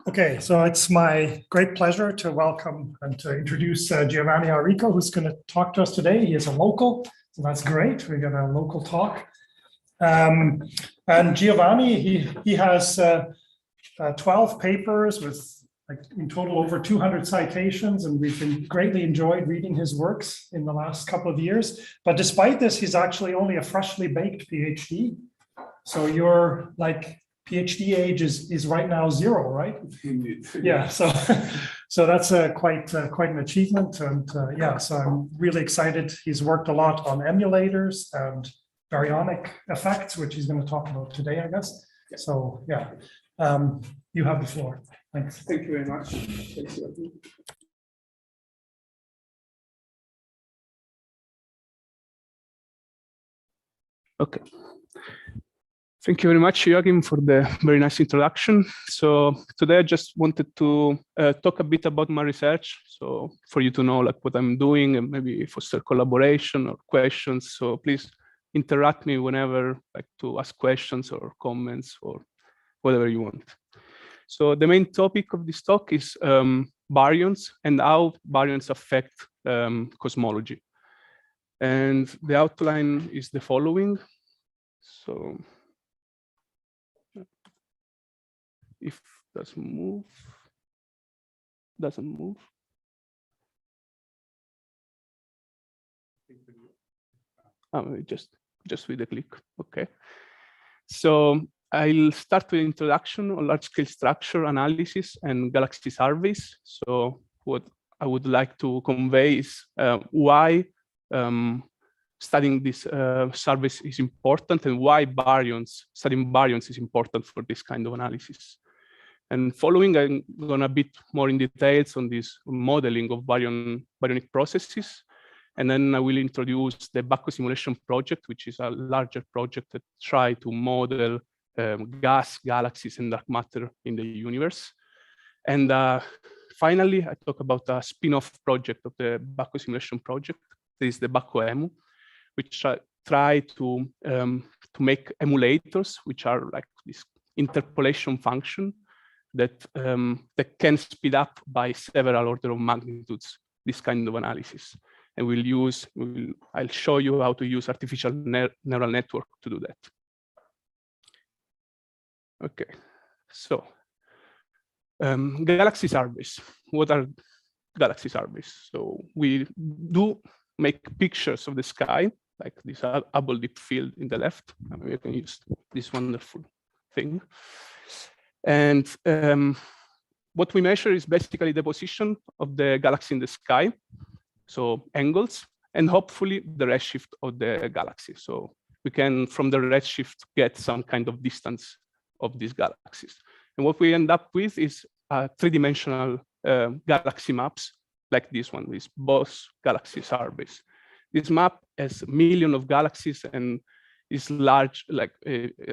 Okay, so it's my great pleasure to welcome and to introduce Giovanni Arico, who's going to talk to us today. He is a local, so that's great. We got a local talk. And Giovanni, he has 12 papers with in total over 200 citations, and we've been greatly enjoyed reading his works in the last couple of years. But despite this, he's actually only a freshly baked PhD. So you're like PhD age is right now 0, right? Indeed. Yeah, so that's quite an achievement, and yeah, so I'm really excited. He's worked a lot on emulators and baryonic effects, which he's going to talk about today, I guess. Yeah. So yeah, you have the floor. Thanks. Thank you very much. Thanks, Giovanni. Okay. Thank you very much, Joachim, for the very nice introduction. So today I just wanted to talk a bit about my research. So for you to know like what I'm doing and maybe foster collaboration or questions. So please interrupt me whenever, like to ask questions or comments or whatever you want. So the main topic of this talk is baryons and how baryons affect cosmology. And the outline is the following. So if doesn't move. Oh, just with a click. Okay. So I'll start with introduction on large-scale structure analysis and galaxy surveys. So what I would like to convey is why studying this surveys is important and why studying baryons is important for this kind of analysis. And following, I'm going a bit more in details on this modeling of baryonic processes. And then I will introduce the Baco simulation project, which is a larger project that tries to model gas, galaxies, and dark matter in the universe. And finally, I talk about a spin-off project of the Baco simulation project. This is the Baco EMU, which try to make emulators, which are like this interpolation function that can speed up by several order of magnitudes this kind of analysis. And I'll show you how to use artificial neural network to do that. Okay, so galaxy surveys. What are galaxy surveys? So we do make pictures of the sky, like this Hubble deep field in the left. We can use this wonderful thing. And what we measure is basically the position of the galaxy in the sky, so angles, and hopefully the redshift of the galaxy. So we can, from the redshift, get some kind of distance of these galaxies. And what we end up with is three-dimensional galaxy maps, like this one, these both galaxy surveys. This map has millions of galaxies and is large, like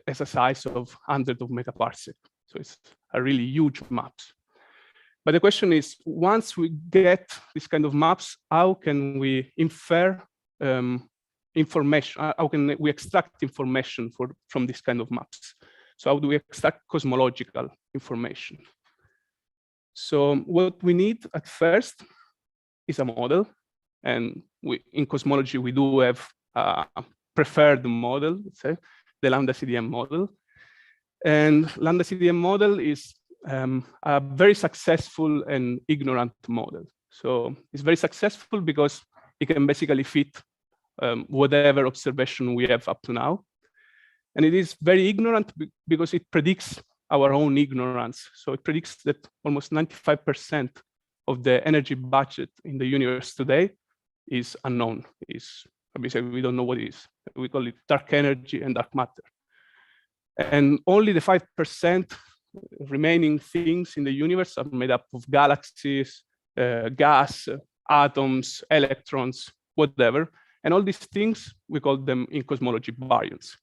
has a size of hundreds of megaparsec. So it's a really huge map. But the question is, once we get this kind of maps, how can we infer information? How can we extract information from this kind of maps? So how do we extract cosmological information? So what we need at first is a model. And in cosmology, we do have a preferred model, let's say, the Lambda Cdm model. And Lambda Cdm model is a very successful and ignorant model. So it's very successful because it can basically fit whatever observation we have up to now. And it is very ignorant because it predicts our own ignorance. So it predicts that almost 95% of the energy budget in the universe today is unknown. Basically, we don't know what it is. We call it dark energy and dark matter. And only the 5% remaining things in the universe are made up of galaxies, gas, atoms, electrons, whatever. And all these things, we call them in cosmology baryons.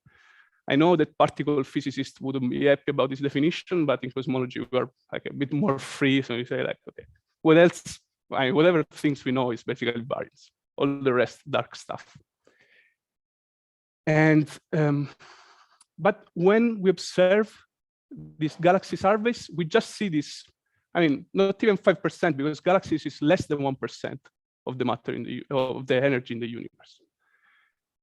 I know that particle physicists wouldn't be happy about this definition, but in cosmology, we are like a bit more free. So we say like, okay, what else? Whatever things we know is basically baryons. All the rest, dark stuff. And but when we observe these galaxy surveys, we just see this I mean, not even 5%, because galaxies is less than 1% of the matter of the energy in the universe.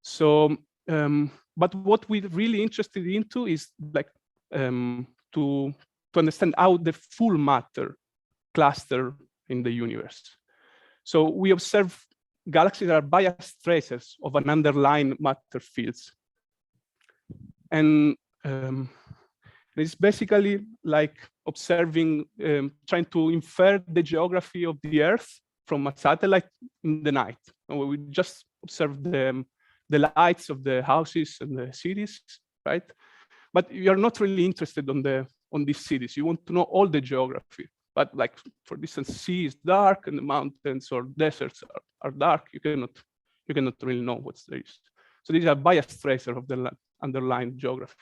So, but what we're really interested into is like to understand how the full matter cluster in the universe. So we observe galaxies that are biased traces of an underlying matter fields. And it's basically like observing, trying to infer the geography of the Earth from a satellite in the night. And we just observe the lights of the houses and the cities, right? But you're not really interested on these cities. You want to know all the geography. But like, for instance, sea is dark and the mountains or deserts are dark. You cannot really know what's there is. So these are biased tracer of the underlying geography,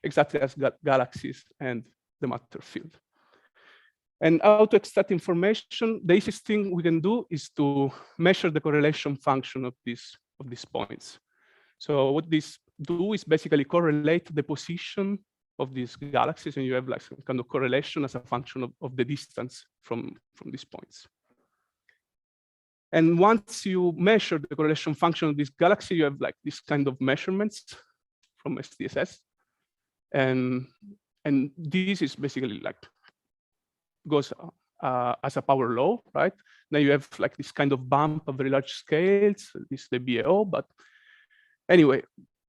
exactly as galaxies and the matter field. And how to extract information, the easiest thing we can do is to measure the correlation function of these points. So what these do is basically correlate the position of these galaxies, and you have like some kind of correlation as a function of the distance from these points. And once you measure the correlation function of this galaxy, you have like this kind of measurements from SDSS. And this is basically like goes as a power law, right? Now you have like this kind of bump of very large scales. This is the BAO, but anyway,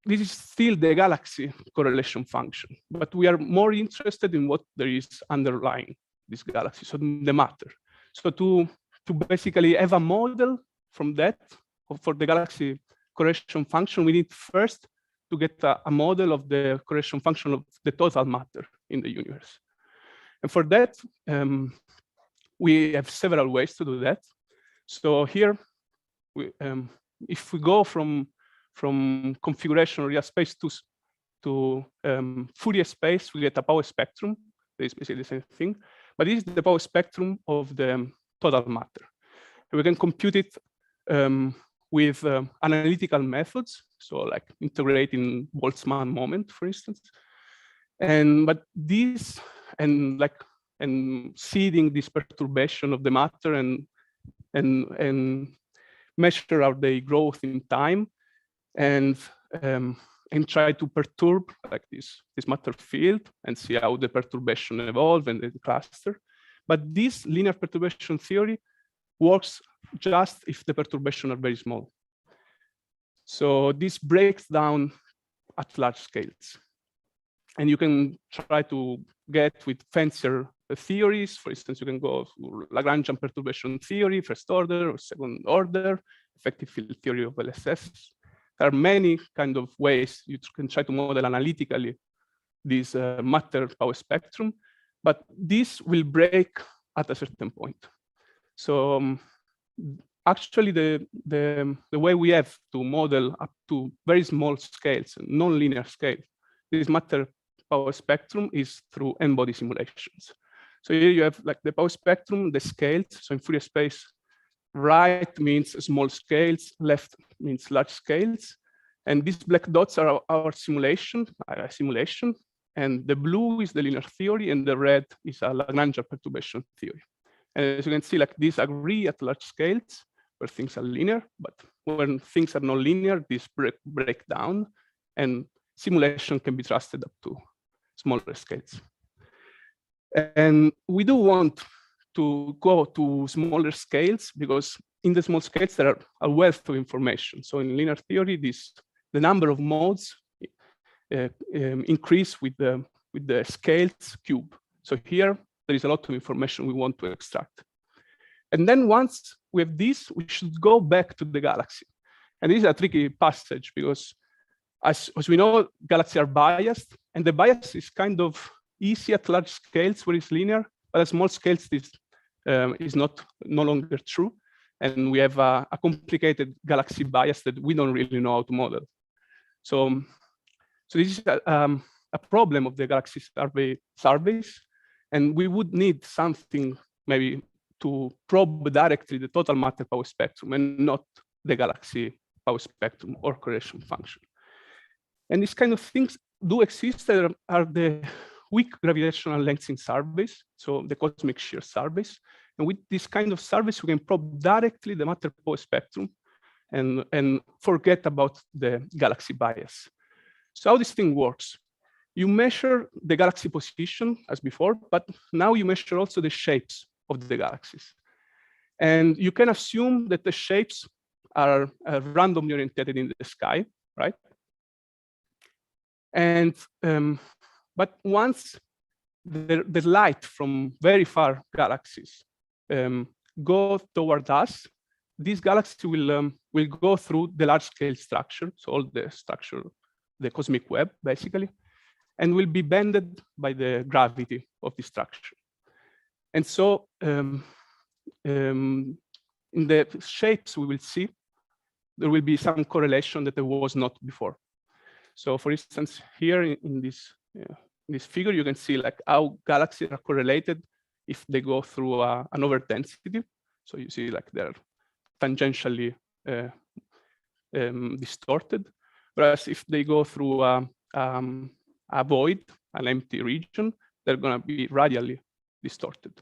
this is still the galaxy correlation function, but we are more interested in what there is underlying this galaxy, so the matter. So to basically have a model from that for the galaxy correlation function, we need first to get a model of the correlation function of the total matter in the universe. And for that, we have several ways to do that. So here, if we go from configuration real space to Fourier space, we get a power spectrum. It's basically the same thing, but this is the power spectrum of the total matter. And we can compute it with analytical methods, so like integrating Boltzmann moment, for instance. But this and seeding this perturbation of the matter and measure how they growth in time, and try to perturb like this matter field and see how the perturbation evolve and the cluster. But this linear perturbation theory works just if the perturbations are very small. So this breaks down at large scales. And you can try to get with fancier theories. For instance, you can go to Lagrangian perturbation theory, first order or second order, effective field theory of LSS. There are many kind of ways you can try to model analytically this matter power spectrum, but this will break at a certain point. So actually, the way we have to model up to very small scales, non-linear scale, this matter power spectrum is through n-body simulations. So here you have like the power spectrum, the scales. So in Fourier space, right means small scales, left means large scales. And these black dots are our simulation, and the blue is the linear theory, and the red is a Lagrangian perturbation theory. And as you can see, like these agree at large scales where things are linear, but when things are not linear, these break down, and simulation can be trusted up to smaller scales. And we do want to go to smaller scales because in the small scales there are a wealth of information. So in linear theory, the number of modes increase with the scales cube. So here there is a lot of information we want to extract. And then once we have this, we should go back to the galaxy. And this is a tricky passage because as we know, galaxies are biased, and the bias is kind of easy at large scales where it's linear, but at small scales this is no longer true. And we have a complicated galaxy bias that we don't really know how to model. So this is a problem of the galaxy surveys, and we would need something maybe to probe directly the total matter power spectrum and not the galaxy power spectrum or correlation function. And these kind of things do exist. There are the weak gravitational lensing surveys, so the cosmic shear surveys. And with this kind of surveys, we can probe directly the matter power spectrum and forget about the galaxy bias. So how this thing works? You measure the galaxy position as before, but now you measure also the shapes of the galaxies. And you can assume that the shapes are randomly oriented in the sky, right? And but once the light from very far galaxies go toward us, this galaxy will go through the large-scale structure, so all the structure, the cosmic web, basically, and will be bended by the gravity of the structure. And so in the shapes we will see, there will be some correlation that there was not before. So for instance, here in this figure, you can see like how galaxies are correlated if they go through an overdensity. So you see like they're tangentially distorted. Whereas if they go through a void, an empty region, they're going to be radially distorted.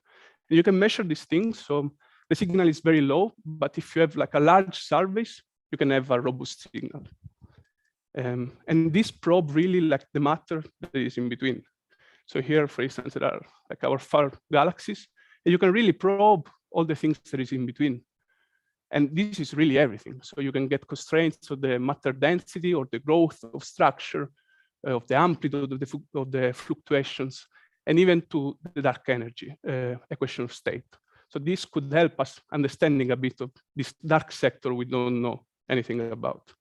And you can measure these things. So the signal is very low, but if you have like a large surface, you can have a robust signal. And this probe really like the matter that is in between. So here, for instance, there are like our far galaxies, and you can really probe all the things that is in between. And this is really everything. So you can get constraints of the matter density or the growth of structure, of the amplitude of the fluctuations, and even to the dark energy equation of state. So this could help us understanding a bit of this dark sector we don't know anything about.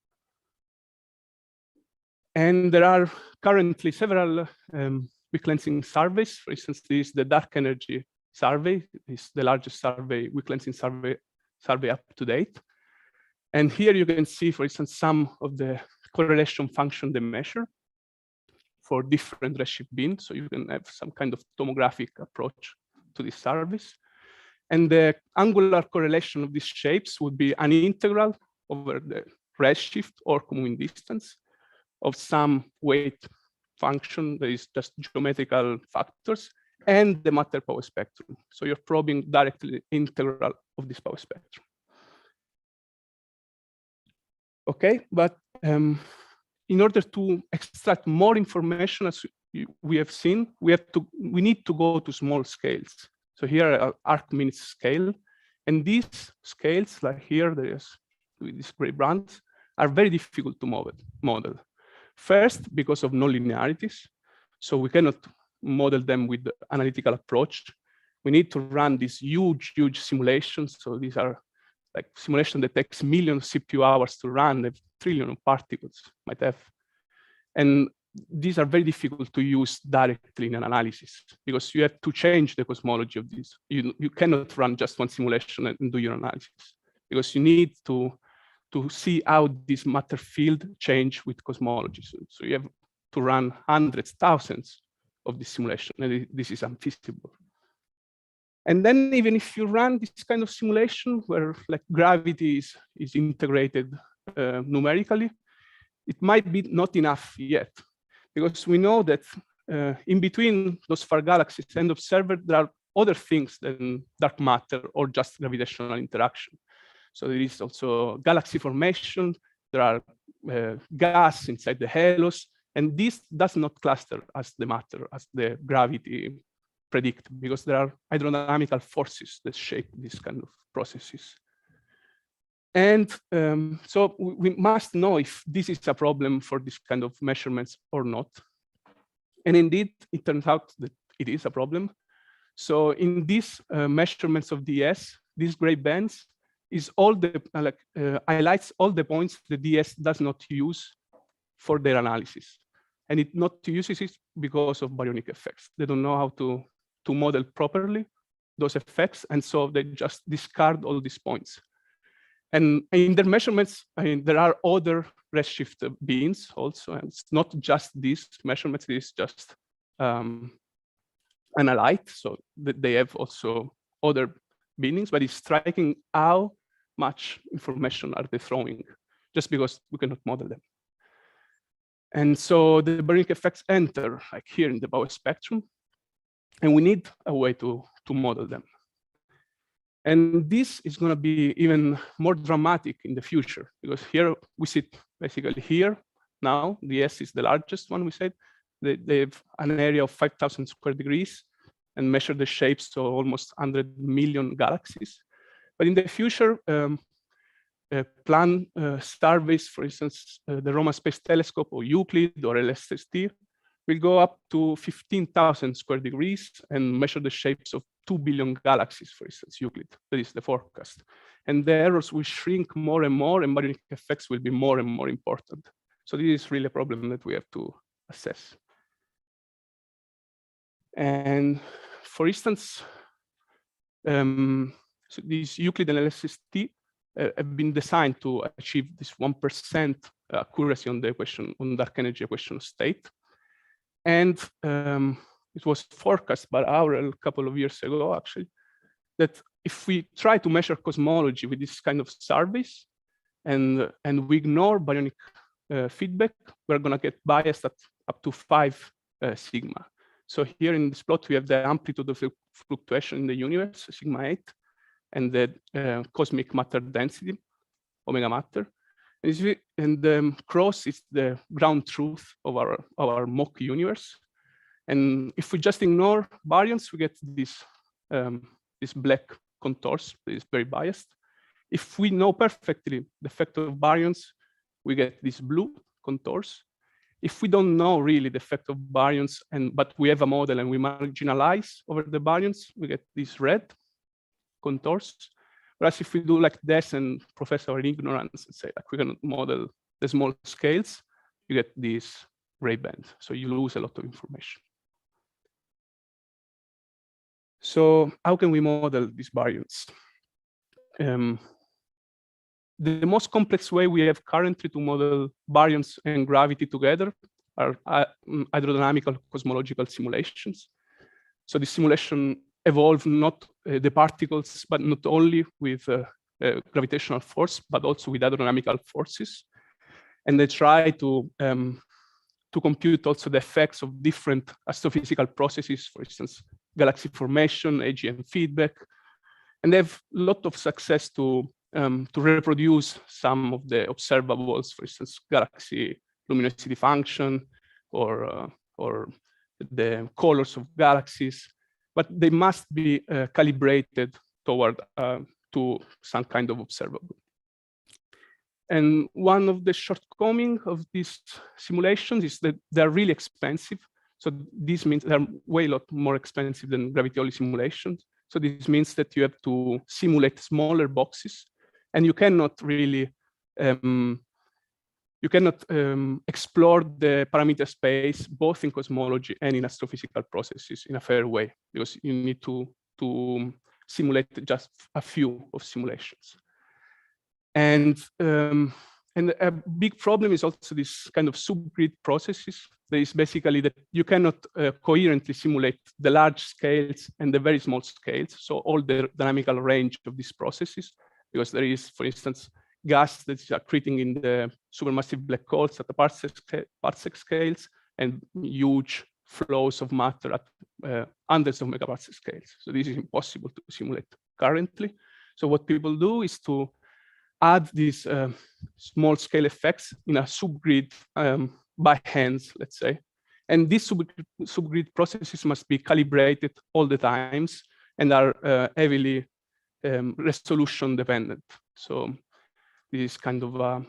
And there are currently several weak lensing surveys. For instance, this is the dark energy survey. It's the largest survey, weak lensing survey up to date. And here you can see, for instance, some of the correlation function they measure for different redshift beams. So you can have some kind of tomographic approach to this surveys. And the angular correlation of these shapes would be an integral over the redshift or moving distance of some weight function that is just geometrical factors and the matter power spectrum. So you're probing directly the integral of this power spectrum. Okay, but in order to extract more information, as we have seen, we need to go to small scales. So here are arc-minute scale, and these scales, like here, there is with these gray bands, are very difficult to model. First, because of nonlinearities. So we cannot model them with the analytical approach. We need to run these huge simulations. So these are like simulation that takes millions of CPU hours to run, a trillion of particles might have. And these are very difficult to use directly in an analysis because you have to change the cosmology of this. You cannot run just one simulation and do your analysis because you need to see how this matter field change with cosmology. So you have to run hundreds, thousands of this simulation, and this is unfeasible. And then even if you run this kind of simulation where like gravity is integrated numerically, it might be not enough yet, because we know that in between those far galaxies and observer, there are other things than dark matter or just gravitational interaction. So there is also galaxy formation, there are gas inside the halos, and this does not cluster as the matter, as the gravity predict, because there are hydrodynamical forces that shape these kind of processes. And so we must know if this is a problem for this kind of measurements or not. And indeed, it turns out that it is a problem. So in these measurements of DS, these gray bands is all the highlights all the points the DS does not use for their analysis. And it not uses it because of baryonic effects. They don't know how to model properly those effects, and so they just discard all these points. And in their measurements, I mean, there are other redshift beams also, and it's not just these measurements, it's just an light, so they have also other meanings, but it's striking how much information are they throwing, just because we cannot model them. And so the baryonic effects enter like here in the Bauer spectrum, and we need a way to model them. And this is going to be even more dramatic in the future, because here we sit basically here now. The S is the largest one, we said. They have an area of 5,000 square degrees and measure the shapes of almost 100 million galaxies. But in the future, plan surveys, for instance, the Roman Space Telescope or Euclid or LSST, will go up to 15,000 square degrees and measure the shapes of 2 billion galaxies, for instance, Euclid. That is the forecast. And the errors will shrink more and more, and baryonic effects will be more and more important. So this is really a problem that we have to assess. And for instance, so these Euclid and LSST have been designed to achieve this 1% accuracy on the equation, on dark energy equation of state. And it was forecast by Aurel a couple of years ago, actually, that if we try to measure cosmology with this kind of surveys and we ignore baryonic feedback, we're going to get biased at up to 5 sigma. So here in this plot, we have the amplitude of the fluctuation in the universe, sigma 8, and the cosmic matter density, omega matter. And the cross is the ground truth of our mock universe. And if we just ignore baryons, we get this black contours that is very biased. If we know perfectly the effect of baryons, we get these blue contours. If we don't know really the effect of baryons, but we have a model and we marginalize over the baryons, we get these red contours. Whereas if we do like this and profess our ignorance and say like we can model the small scales, you get this gray band. So you lose a lot of information. So how can we model these baryons? The most complex way we have currently to model baryons and gravity together are hydrodynamical cosmological simulations. So the simulation evolve not the particles, but not only with gravitational force, but also with hydrodynamical forces. And they try to compute also the effects of different astrophysical processes, for instance, galaxy formation, AGN feedback. And they have a lot of success to reproduce some of the observables, for instance, galaxy luminosity function or the colors of galaxies. But they must be calibrated toward to some kind of observable. And one of the shortcomings of these simulations is that they're really expensive. So this means they're way a lot more expensive than gravity-only simulations. So this means that you have to simulate smaller boxes, and you cannot really explore the parameter space both in cosmology and in astrophysical processes in a fair way, because you need to simulate just a few of simulations. And a big problem is also this kind of subgrid processes. There is basically that you cannot coherently simulate the large scales and the very small scales, so all the dynamical range of these processes, because there is, for instance, gas that is accreting in the supermassive black holes at the parsec scales, and huge flows of matter at hundreds of megaparsec scales. So this is impossible to simulate currently. So what people do is to add these small scale effects in a subgrid by hands, let's say. And these subgrid processes must be calibrated all the times and are heavily resolution dependent. So this is kind of a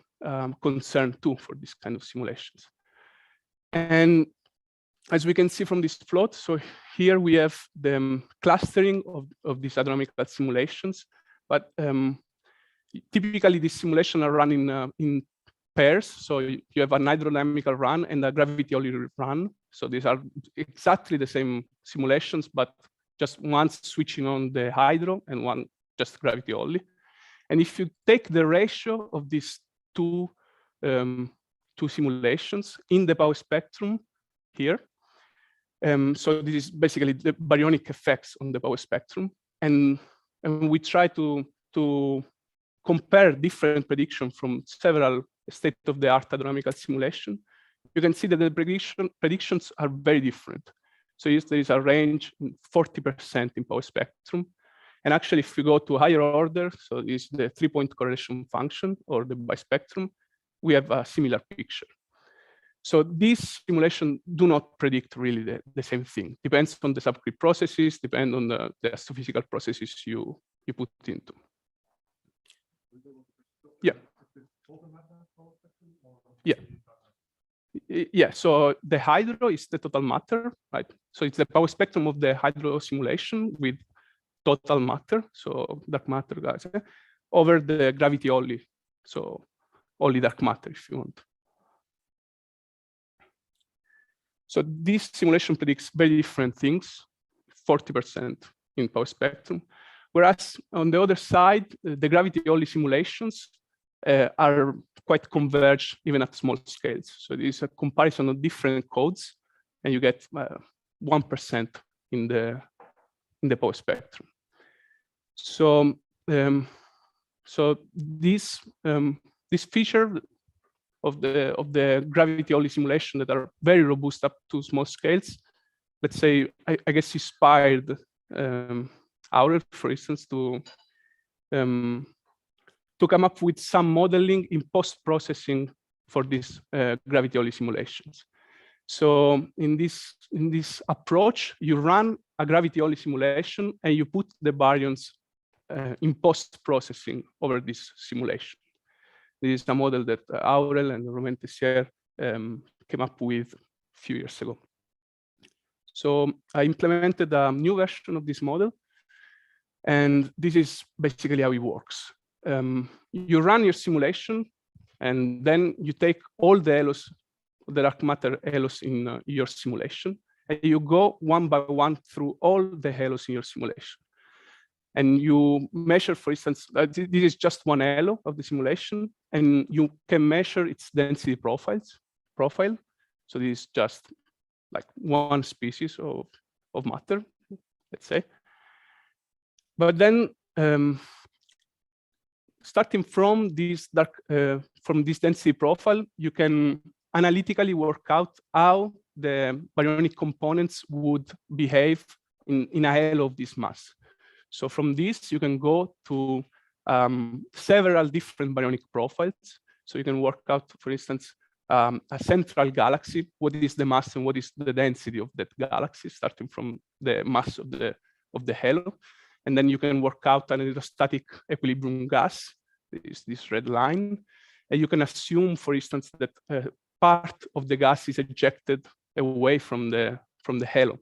concern too for this kind of simulations. And as we can see from this plot, so here we have the clustering of these hydrodynamical simulations, but typically these simulations are run in pairs. So you have an hydrodynamical run and a gravity-only run. So these are exactly the same simulations, but just one switching on the hydro and one just gravity-only. And if you take the ratio of these two simulations in the Bauer spectrum here, so this is basically the baryonic effects on the Bauer spectrum, and we try to compare different predictions from several state-of-the-art hydrodynamical simulation. you can see that the predictions are very different. So there is a range 40% in power spectrum. And actually, if we go to higher order, so this is the 3-point correlation function or the bispectrum, we have a similar picture. So these simulations do not predict really the same thing. Depends on the subgrid processes, depend on the astrophysical processes you put into. Yeah. Yeah. Yeah, so the hydro is the total matter, right? So it's the power spectrum of the hydro simulation with total matter, so dark matter gas, over the gravity only, so only dark matter if you want. So this simulation predicts very different things, 40% in power spectrum, whereas on the other side, the gravity only simulations are quite converged even at small scales. So there is a comparison of different codes, and you get 1% in the power spectrum. So this feature of the gravity only simulation that are very robust up to small scales, let's say, I guess inspired Aurel, for instance, to come up with some modeling in post-processing for these gravity only simulations. So in this approach, you run a gravity only simulation and you put the baryons in post-processing over this simulation. This is a model that Aurel and Romain Tessier came up with a few years ago. So I implemented a new version of this model, and this is basically how it works. You run your simulation, and then you take all the halos, the dark matter halos in your simulation, and you go one by one through all the halos in your simulation. And you measure, for instance, this is just one halo of the simulation, and you can measure its density profile. So this is just like one species of matter, let's say. But then, starting from this density profile, you can analytically work out how the baryonic components would behave in a halo of this mass. So from this, you can go to several different baryonic profiles. So you can work out, for instance, a central galaxy, what is the mass and what is the density of that galaxy, starting from the mass of the halo. And then you can work out an hydrostatic equilibrium gas, this red line. And you can assume, for instance, that part of the gas is ejected away from the halo.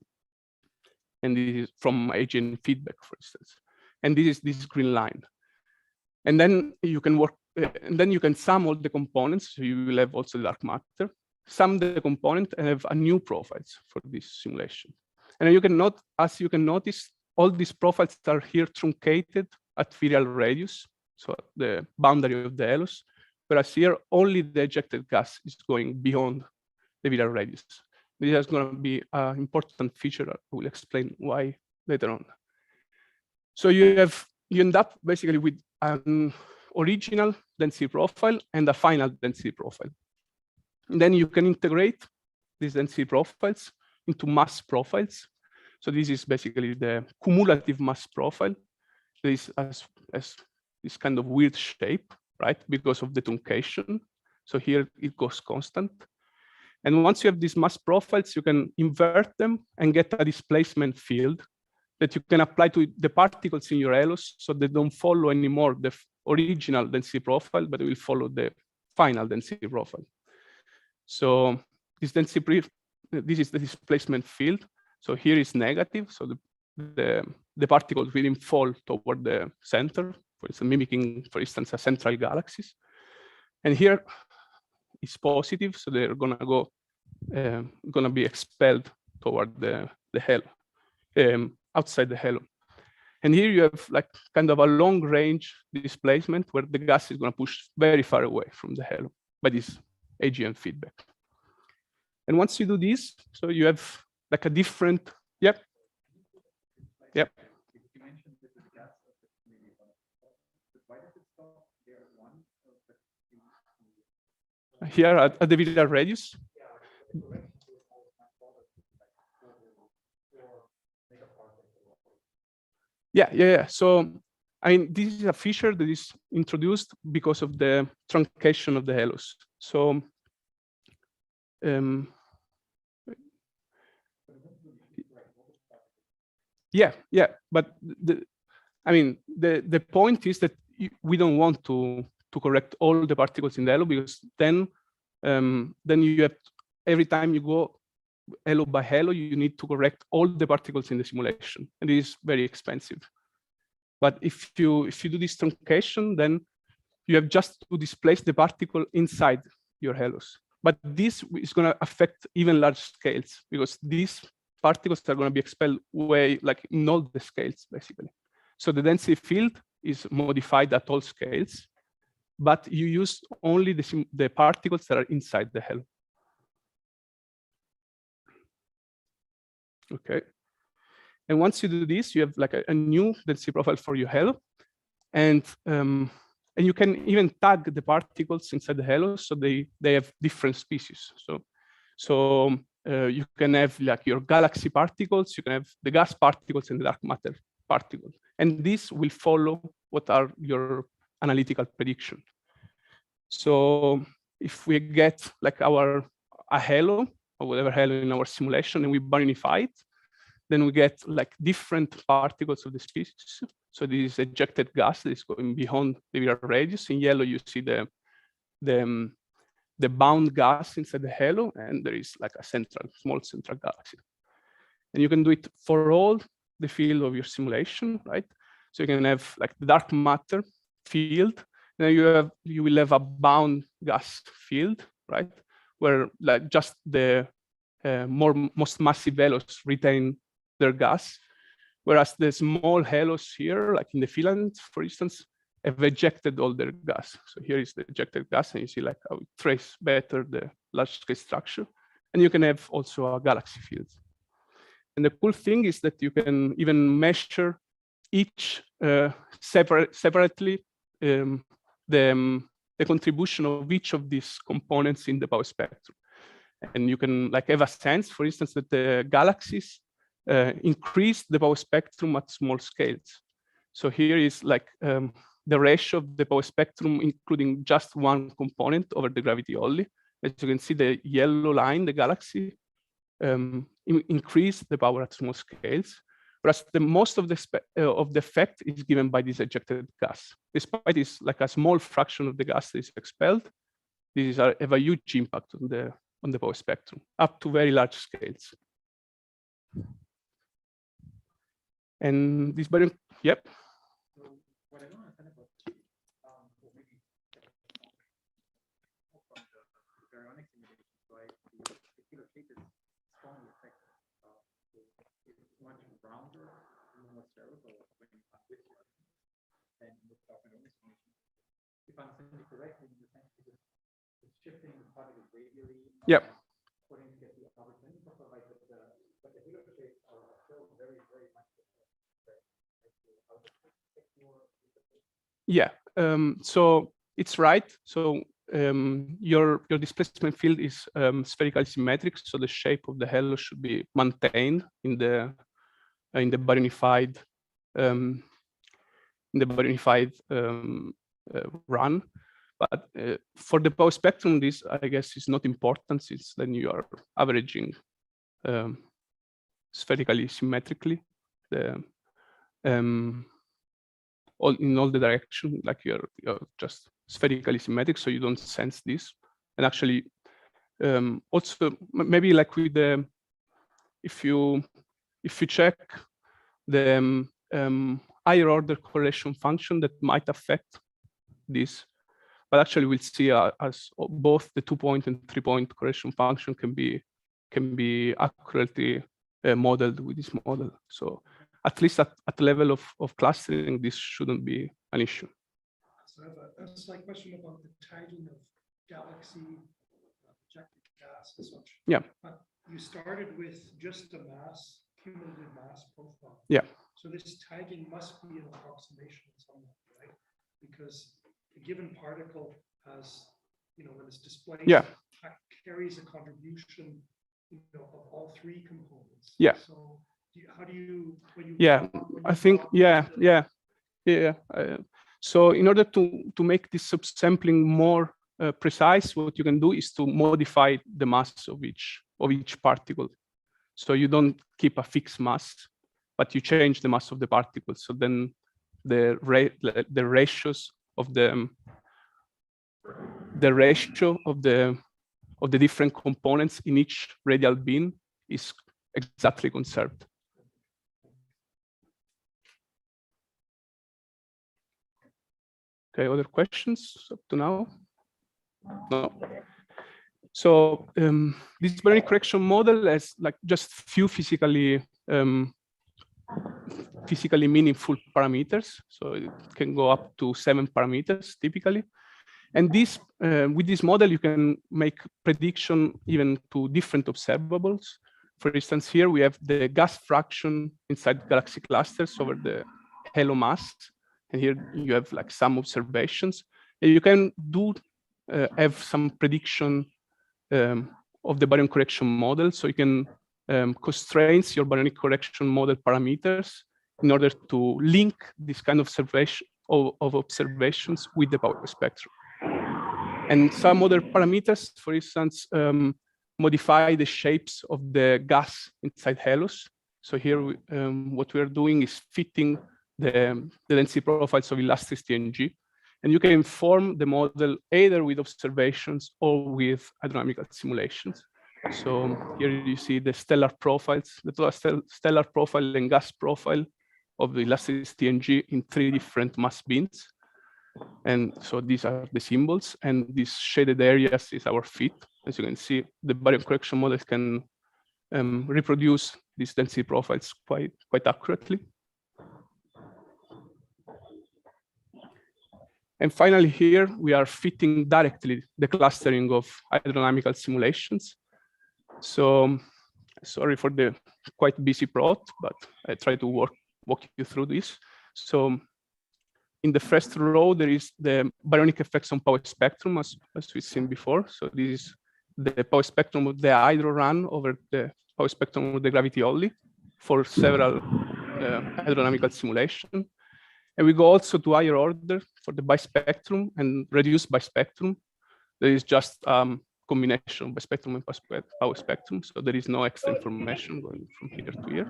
And this is from AGN feedback, for instance. And this is this green line. And then you can work, and then you can sum all the components. So you will have also the dark matter. Sum the component and have a new profiles for this simulation. And you can as you can notice, all these profiles are here truncated at virial radius, so at the boundary of the halos. Whereas here, only the ejected gas is going beyond the virial radius. This is going to be an important feature. I will explain why later on. So you end up basically with an original density profile and a final density profile. And then you can integrate these density profiles into mass profiles. So this is basically the cumulative mass profile. This has this kind of weird shape, right? Because of the truncation. So here it goes constant. And once you have these mass profiles, you can invert them and get a displacement field that you can apply to the particles in your halos, so they don't follow anymore the original density profile, but they will follow the final density profile. So this this is the displacement field. So here is negative, so the particles will fall toward the center, for instance, mimicking, for instance, a central galaxies. And here is positive, so they're gonna be expelled toward the halo, outside the halo. And here you have like kind of a long range displacement where the gas is gonna push very far away from the halo by this AGN feedback. And once you do this, so you have like a different, yep. You mentioned this is gas, maybe why does it stop there one? Here at the virial radius. Yeah. So, I mean, this is a feature that is introduced because of the truncation of the halos. So, yeah. But the point is that we don't want to correct all the particles in the halo, because then you have, every time you go halo by halo, you need to correct all the particles in the simulation, and it is very expensive. But if you do this truncation, then you have just to displace the particle inside your halos. But this is going to affect even large scales, because these particles are going to be expelled way, like in all the scales, basically. So the density field is modified at all scales, but you use only the particles that are inside the halo. Okay. And once you do this, you have like a new density profile for your halo, and you can even tag the particles inside the halo, so they have different species. So you can have like your galaxy particles, you can have the gas particles and the dark matter particles, and this will follow what are your analytical prediction. So if we get like a halo or whatever halo in our simulation, and we baryonify it, then we get like different particles of the species. So this is ejected gas that is going beyond the viral radius. In yellow, you see the bound gas inside the halo, and there is like a small central galaxy. And you can do it for all the field of your simulation, right? So you can have like the dark matter field, and then you will have a bound gas field, right? Where like just the most massive halos retain their gas, whereas the small halos here, like in the filament, for instance, have ejected all their gas. So here is the ejected gas, and you see like how it traces better the large-scale structure. And you can have also a galaxy field. And the cool thing is that you can even measure each separately the contribution of each of these components in the power spectrum. And you can like have a sense, for instance, that the galaxies increase the power spectrum at small scales. So here is like the ratio of the power spectrum, including just one component over the gravity only. As you can see, the yellow line, the galaxy, increase the power at small scales, whereas the most of the effect is given by this ejected gas. Despite this, like a small fraction of the gas that is expelled, these have a huge impact on the power spectrum, up to very large scales. And this baryon, yep. So what I don't understand about, or maybe from the baryonic simulations, right? The killer shape is strongly affected. It's much rounder and more spherical when you have with than with baryonic simulations. If I'm saying it correctly, in the sense it's shifting the particles radially. Yep. According to get the opportunity to provide, but the killer shapes are still very, very much. Yeah, so it's right. So your displacement field is spherically symmetric, so the shape of the halo should be maintained in the baryonified run. But for the power spectrum, this I guess is not important, since then you are averaging spherically symmetrically in all the direction, like you're just spherically symmetric, so you don't sense this. And actually, also maybe like with the, if you check the higher order correlation function, that might affect this. But actually, we'll see as both the 2-point and 3-point correlation function can be accurately modeled with this model. So at least at the level of clustering, this shouldn't be an issue. So I have a slight question about the tagging of galaxy ejected gas and such. Yeah. You started with just the mass, cumulative mass profile. Yeah. So this tagging must be an approximation in some way, right? Because a given particle has, when it's displaced, carries a contribution, of all three components. Yeah. So How do you? I think so in order to make this subsampling more precise, what you can do is to modify the mass of each particle. So you don't keep a fixed mass, but you change the mass of the particles. So then the ratios of the ratio of the different components in each radial bin is exactly conserved. Okay, other questions up to now? No. So this baryonic correction model has like just few physically meaningful parameters. So it can go up to 7 parameters typically. And this with this model, you can make prediction even to different observables. For instance, here we have the gas fraction inside galaxy clusters over the halo mass. And here you have like some observations. And you can do have some prediction of the baryonic correction model. So you can constrain your baryonic correction model parameters in order to link this kind of observations with the power spectrum. And some other parameters, for instance, modify the shapes of the gas inside halos. So here, what we are doing is fitting the density profiles of elasticity and G. And you can inform the model either with observations or with hydrodynamical simulations. So here you see the stellar profiles, the total stellar profile and gas profile of the elasticity and G in 3 different mass bins. And so these are the symbols, and these shaded areas is our fit. As you can see, the baryonic correction model can reproduce these density profiles quite accurately. And finally, here we are fitting directly the clustering of hydrodynamical simulations. So sorry for the quite busy plot, but I try to walk you through this. So in the first row, there is the baryonic effects on power spectrum, as we've seen before. So this is the power spectrum of the hydro run over the power spectrum of the gravity only for several hydrodynamical simulation. And we go also to higher order for the bispectrum and reduced bispectrum. There is just combination of bispectrum and power spectrum. So there is no extra information going from here to here.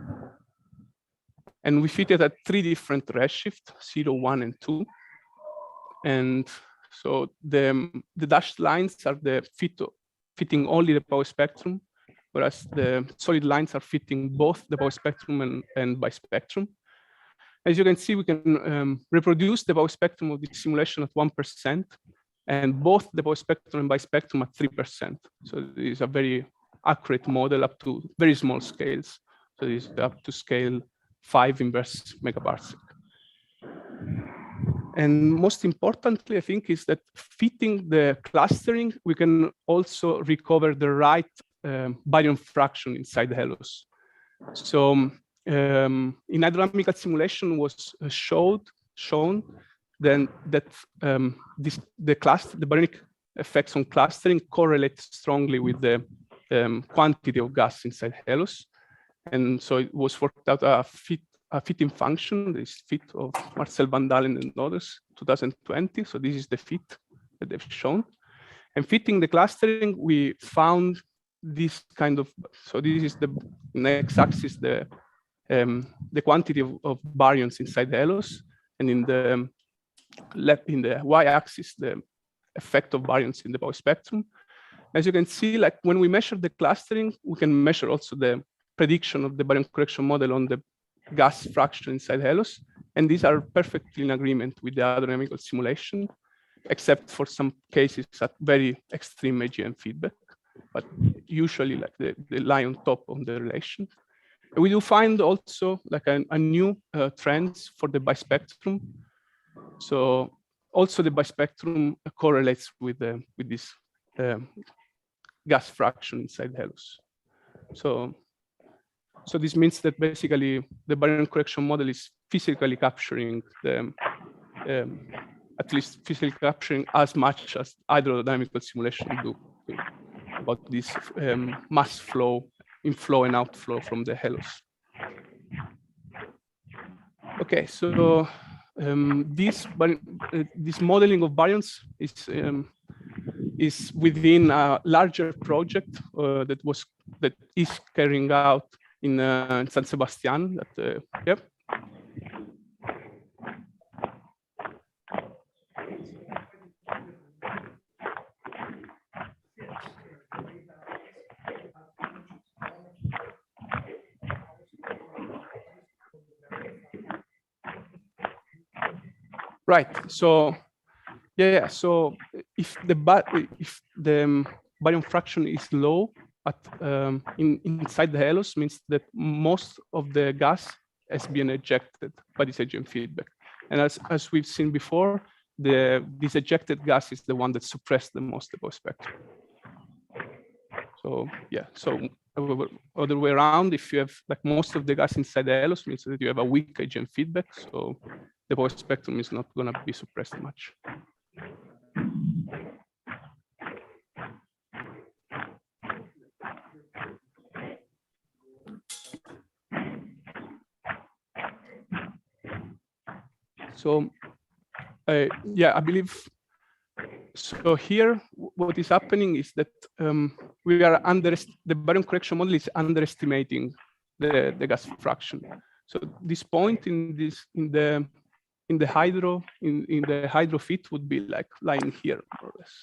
And we fit it at 3 different redshifts, 0, 1, and 2. And so the dashed lines are the fitting only the power spectrum, whereas the solid lines are fitting both the power spectrum and bispectrum. As you can see, we can reproduce the power spectrum of the simulation at 1%, and both the power spectrum and bispectrum at 3%. So it is a very accurate model up to very small scales. So it is up to scale 5 inverse megaparsec. And most importantly, I think, is that fitting the clustering, we can also recover the right baryon fraction inside the halos. So in hydrodynamical simulation was shown then that the baryonic effects on clustering correlate strongly with the quantity of gas inside halos. And so it was worked out a fitting function, this fit of Marcel Van Dalen and others, 2020. So this is the fit that they've shown. And fitting the clustering, we found this kind of, so this is the next axis, the quantity of baryons inside the halos, and in the y-axis, the effect of baryons in the power spectrum. As you can see, like when we measure the clustering, we can measure also the prediction of the baryonic correction model on the gas fraction inside halos, and these are perfectly in agreement with the hydrodynamical simulation, except for some cases at very extreme AGM feedback, but usually like they lie on top of the relation. We do find also like a new trends for the bispectrum. So also the bispectrum correlates with this gas fraction inside halos. So this means that basically the baryonic correction model is physically capturing the at least physically capturing as much as hydrodynamical simulation do about this mass flow, inflow and outflow from the halos. Okay, so this modeling of baryons is within a larger project that is carrying out in San Sebastian. Yep. Right. So yeah. So if the baryon fraction is low inside the helix, means that most of the gas has been ejected by this AGM feedback. And as we've seen before, this ejected gas is the one that suppressed the most the spectrum. So yeah. So other way around, if you have like most of the gas inside the helix, means that you have a weak AGM feedback. So the power spectrum is not going to be suppressed much. So yeah, I believe so. Here, what is happening is that we are the baryon correction model is underestimating the gas fraction. So this point in the hydro fit would be like lying here more or less.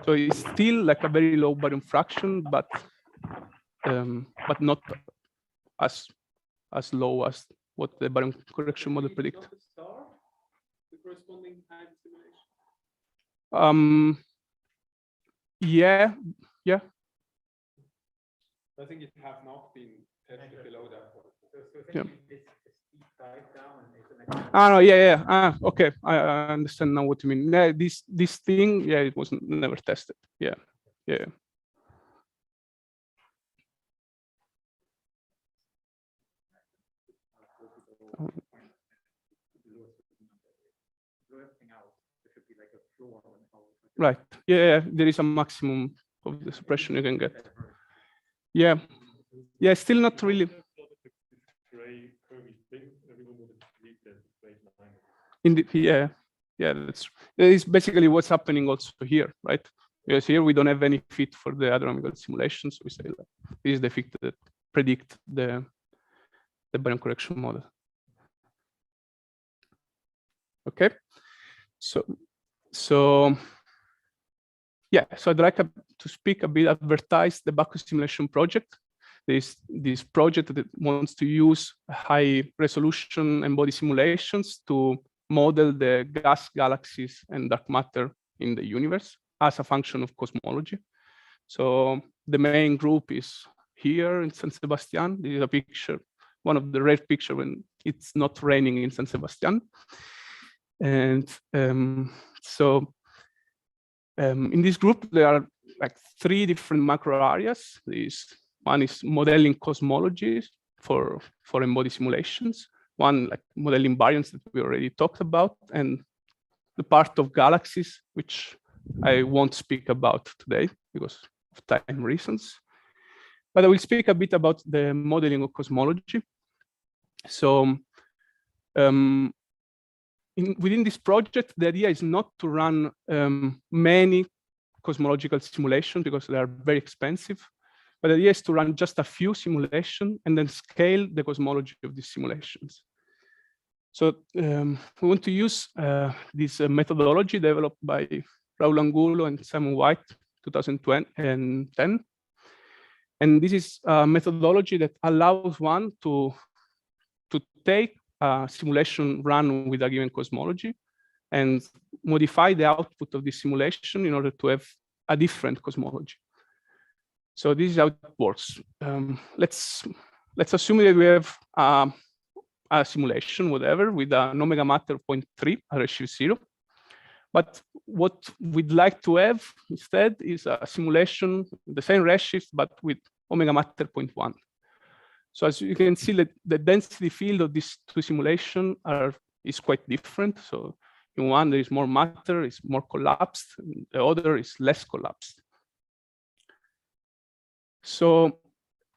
So it's still like a very low baryon fraction, but not as low as what the baryon correction model predicts. The corresponding time simulation. Yeah. I think it has not been tested below that point. Yeah. No, yeah. Okay, I understand now what you mean. Yeah, this thing, yeah, it was never tested. Yeah. Right. Yeah, there is a maximum of the suppression you can get. Yeah. Still not really. Yeah, that is basically what's happening also here, right? Because here we don't have any fit for the hydrodynamical simulations. We say like, this is the fit that predict the baryon correction model. Okay, so yeah, so I'd like to speak a bit, advertise the Bacchus simulation project. This project that wants to use high resolution embodied simulations to model the gas, galaxies, and dark matter in the universe as a function of cosmology. So the main group is here in San Sebastian. This is a picture, one of the rare pictures when it's not raining in San Sebastian. And so in this group, there are like 3 different macro areas. One is modeling cosmology for embodied simulations. One like modeling baryons that we already talked about, and the part of galaxies, which I won't speak about today because of time reasons. But I will speak a bit about the modeling of cosmology. So within this project, the idea is not to run many cosmological simulations because they are very expensive. But the idea is to run just a few simulations and then scale the cosmology of these simulations. So we want to use this methodology developed by Raul Angulo and Simon White, 2010. And this is a methodology that allows one to take a simulation run with a given cosmology and modify the output of this simulation in order to have a different cosmology. So this is how it works. Let's assume that we have a simulation, whatever, with an omega matter of 0.3, a redshift 0. But what we'd like to have instead is a simulation, the same redshift, but with omega matter 0.1. So as you can see, the density field of these 2 simulations is quite different. So in one, there is more matter, it's more collapsed, the other is less collapsed. So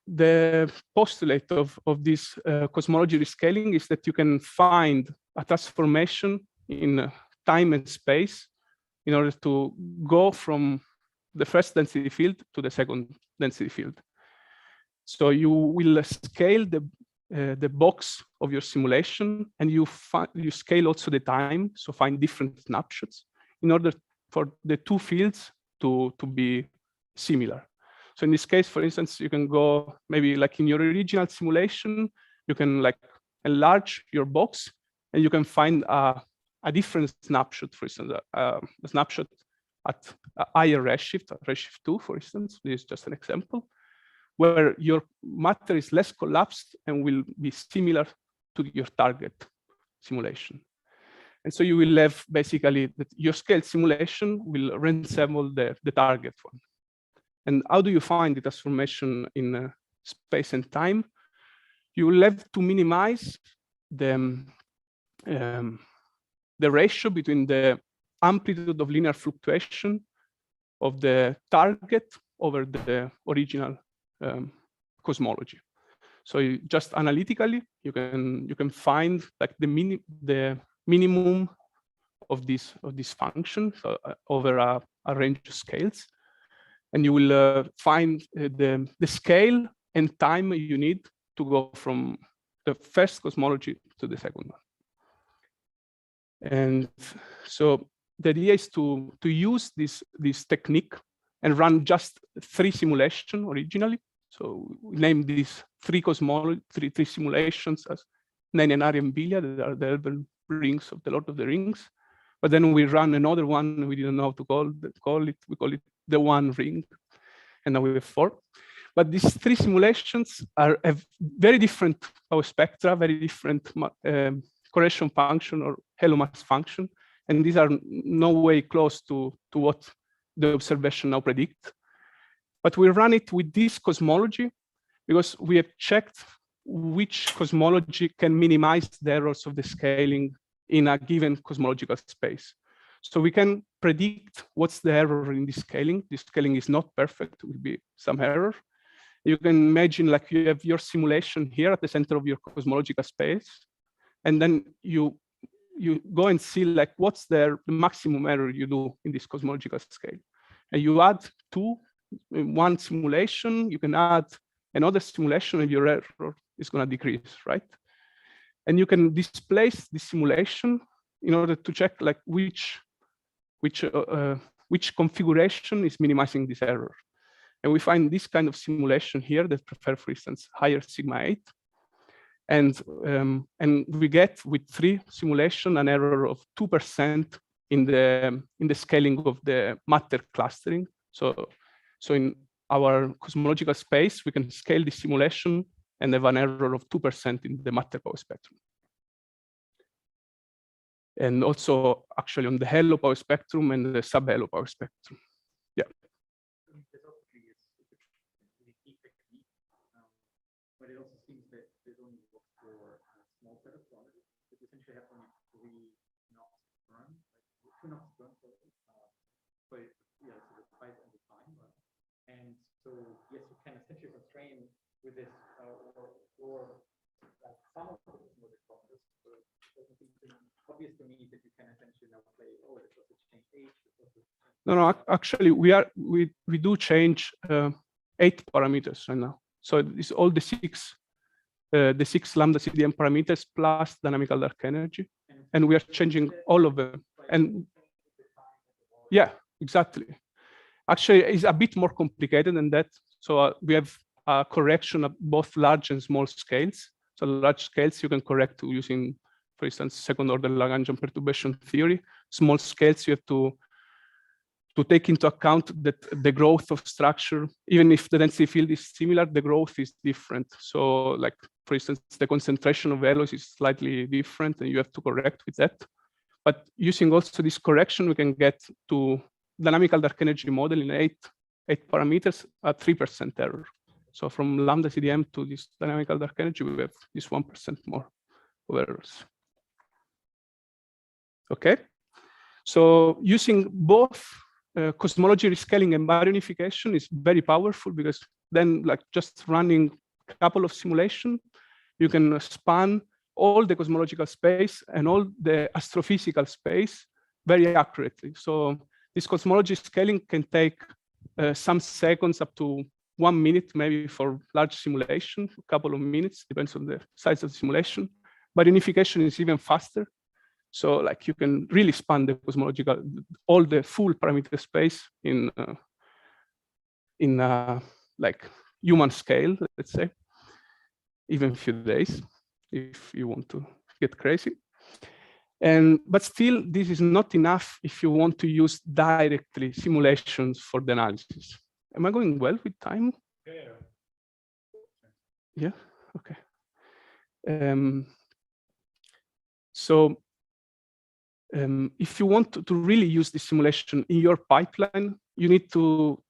the postulate of this cosmology rescaling is that you can find a transformation in time and space in order to go from the first density field to the second density field. So you will scale the box of your simulation, and you scale also the time, so find different snapshots in order for the two fields to be similar. So in this case, for instance, you can go maybe like in your original simulation, you can like enlarge your box, and you can find a different snapshot, for instance, a snapshot at a higher redshift, redshift 2, for instance. This is just an example, where your matter is less collapsed and will be similar to your target simulation. And so you will have basically that your scaled simulation will resemble the target one. And how do you find the transformation in space and time? You will have to minimize the ratio between the amplitude of linear fluctuation of the target over the original cosmology. So you just analytically, you can find like the minimum of this function, so, over a range of scales, and you will find the scale and time you need to go from the first cosmology to the second one. And so the idea is to use this technique and run just 3 simulations originally. So we named these 3 simulations as Nenenari and Bilia, that are the 11 rings of the Lord of the Rings. But then we ran another one, we didn't know how to call it. We call it the one ring, and now we have 4. But these 3 simulations have very different power spectra, very different correlation function or halo mass function, and these are no way close to what the observation now predict. But we run it with this cosmology because we have checked which cosmology can minimize the errors of the scaling in a given cosmological space. So we can predict what's the error in this scaling. This scaling is not perfect, it will be some error. You can imagine like you have your simulation here at the center of your cosmological space, and then you go and see like what's the maximum error you do in this cosmological scale. And you add 2 in one simulation, you can add another simulation, and your error is going to decrease, right? And you can displace this simulation in order to check like which configuration is minimizing this error. And we find this kind of simulation here that prefer, for instance, higher sigma 8. And we get with 3 simulation an error of 2% in the scaling of the matter clustering. So in our cosmological space, we can scale the simulation and have an error of 2% in the matter power spectrum. And also actually on the halo power spectrum and the sub-halo power spectrum. Yeah. But it also seems that there's only work for a small set of quantities. It essentially have only 3 knots run, like 2 knots run, but yeah, so the size and the time. And so yes, you can essentially constrain with this or some of the cosmologic process. So it doesn't seem obvious to me that you can essentially now play, oh, this was a change H. No, actually we do change 8 parameters right now. So it's all the 6 Lambda Cdm parameters plus dynamical dark energy, and we are changing all of them. And yeah, exactly. Actually, it's a bit more complicated than that. So we have a correction of both large and small scales. So large scales you can correct using, for instance, second-order Lagrangian perturbation theory. Small scales you have to take into account that the growth of structure, even if the density field is similar, the growth is different. So like, for instance, the concentration of halos is slightly different, and you have to correct with that. But using also this correction, we can get to dynamical dark energy model in 8 parameters at 3% error. So from Lambda CDM to this dynamical dark energy, we have this 1% more of errors. Okay. So using both cosmology rescaling and baryonification is very powerful because then like just running a couple of simulation, you can span all the cosmological space and all the astrophysical space very accurately. So this cosmology scaling can take some seconds up to 1 minute, maybe for large simulation, a couple of minutes, depends on the size of the simulation. But unification is even faster. So like you can really span the cosmological, all the full parameter space in like human scale, let's say, even a few days, if you want to get crazy. But still, this is not enough if you want to use directly simulations for the analysis. Am I going well with time? Yeah, okay. If you want to really use this simulation in your pipeline, you need to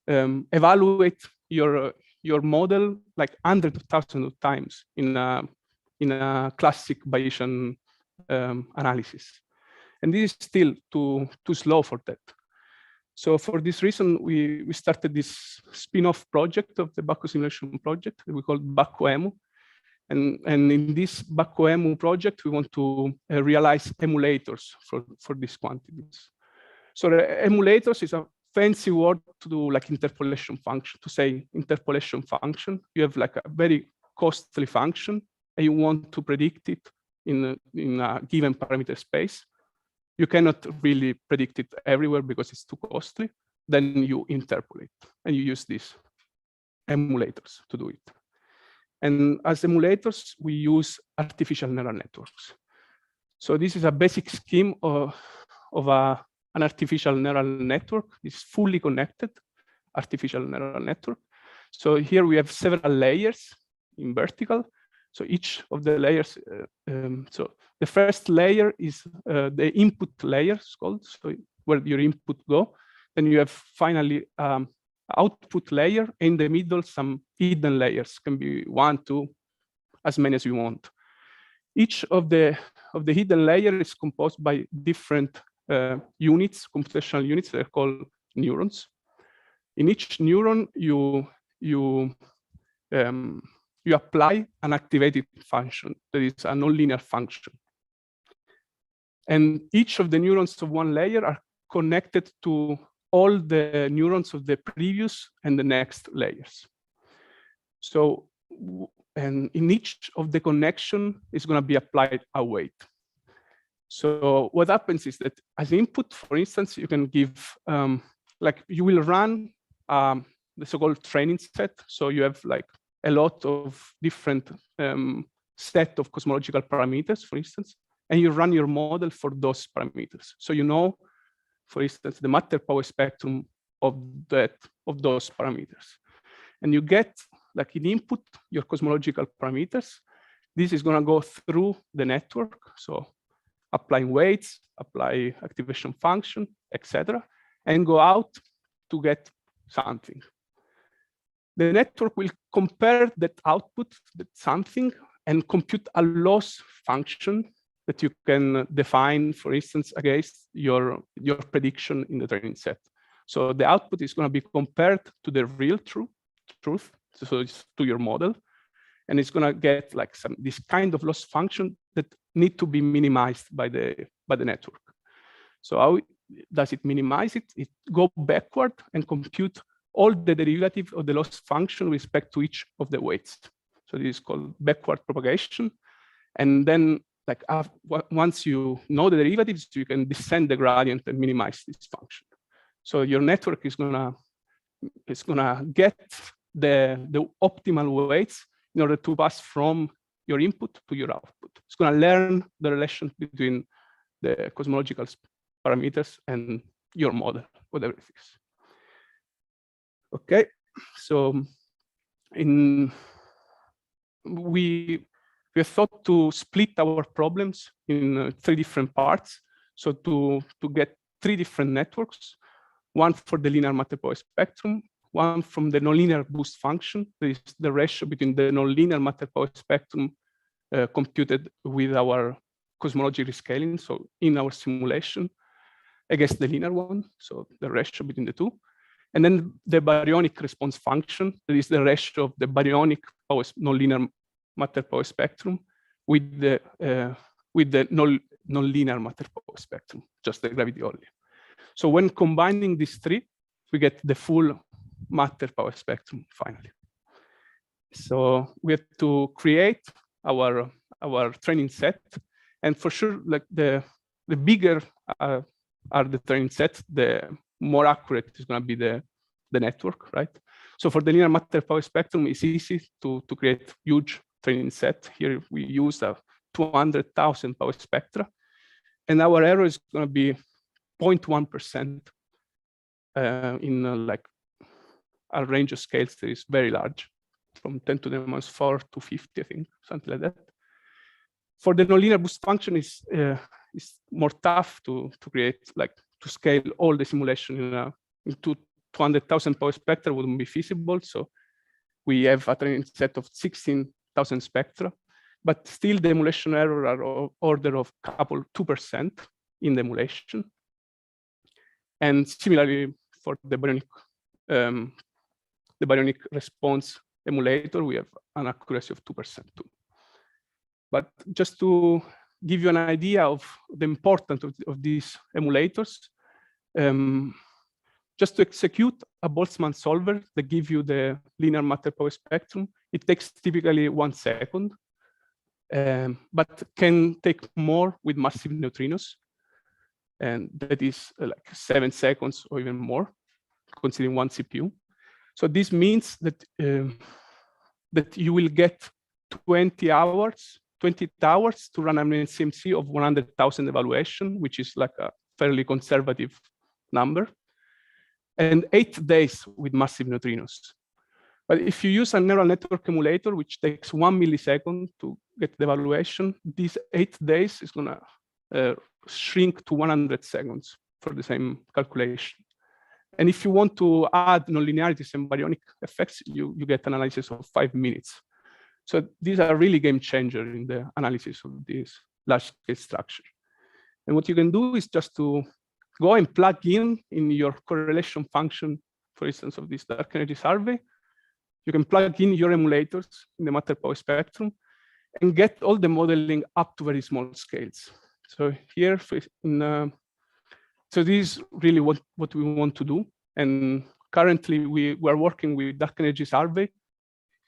evaluate your model like hundreds of thousands of times in a classic Bayesian analysis, and this is still too slow for that. So for this reason, we started this spin-off project of the Baco simulation project that we called BacoEmu. And in this BacoEmu project, we want to realize emulators for these quantities. So the emulators is a fancy word to do like interpolation function, to say interpolation function. You have like a very costly function and you want to predict it in a given parameter space. You cannot really predict it everywhere because it's too costly. Then you interpolate and you use these emulators to do it. And as emulators, we use artificial neural networks. So this is a basic scheme of an artificial neural network. It's fully connected artificial neural network. So here we have several layers in vertical. So each of the layers, so the first layer is the input layer, it's called, so where your input go. Then you have finally output layer, in the middle some hidden layers, can be 1, 2, as many as you want. Each of the hidden layer is composed by different units, computational units, they're called neurons. In each neuron, you apply an activated function that is a nonlinear function. And each of the neurons of one layer are connected to all the neurons of the previous and the next layers. So, and in each of the connection is going to be applied a weight. So what happens is that as input, for instance, you can give, like you will run the so-called training set. So you have like a lot of different set of cosmological parameters, for instance, and you run your model for those parameters. So you know, for instance, the matter power spectrum of those parameters. And you get, like in input, your cosmological parameters. This is going to go through the network. So applying weights, apply activation function, etc., and go out to get something. The network will compare that output, that something, and compute a loss function that you can define, for instance, against your prediction in the training set. So the output is going to be compared to the real truth, so it's to your model, and it's going to get like this kind of loss function that need to be minimized by the network. So how does it minimize it? It go backward and compute all the derivative of the loss function with respect to each of the weights. So this is called backward propagation. And then like once you know the derivatives, you can descend the gradient and minimize this function. So your network is gonna get the optimal weights in order to pass from your input to your output. It's gonna learn the relation between the cosmological parameters and your model, whatever it is. Okay, so we have thought to split our problems in 3 different parts. So to get 3 different networks, one for the linear matter power spectrum, one from the nonlinear boost function, that is the ratio between the nonlinear matter power spectrum computed with our cosmology rescaling, so in our simulation, against the linear one, so the ratio between the two. And then the baryonic response function, that is the ratio of the baryonic power, nonlinear matter power spectrum with the nonlinear matter power spectrum, just the gravity only. So when combining these three, we get the full matter power spectrum finally. So we have to create our training set, and for sure, like the bigger are the training set, the more accurate is going to be the network, right? So for the linear matter power spectrum, it's easy to create huge training set. Here we use 200,000 power spectra, and our error is going to be 0.1% in like a range of scales that is very large, from 10 to the minus 4 to 50, I think, something like that. For the nonlinear boost function, is more tough to create, like to scale all the simulation into 200,000 power spectra wouldn't be feasible. So we have a training set of 16,000 spectra, but still the emulation error are order of 2% in the emulation. And similarly for the baryonic response emulator, we have an accuracy of 2% too. But just to give you an idea of the importance of these emulators, just to execute a Boltzmann solver that give you the linear matter power spectrum, it takes typically 1 second, but can take more with massive neutrinos. And that is like 7 seconds or even more, considering 1 CPU. So this means that that you will get 20 hours to run an SMC of 100,000 evaluation, which is like a fairly conservative number, and 8 days with massive neutrinos. But if you use a neural network emulator, which takes 1 millisecond to get the evaluation, these 8 days is going to shrink to 100 seconds for the same calculation. And if you want to add nonlinearities and baryonic effects, you get an analysis of 5 minutes. So these are really game changer in the analysis of this large scale structure. And what you can do is just to go and plug in your correlation function, for instance, of this dark energy survey. You can plug in your emulators in the matter power spectrum and get all the modeling up to very small scales. So here, so this is really what we want to do. And currently we are working with dark energy survey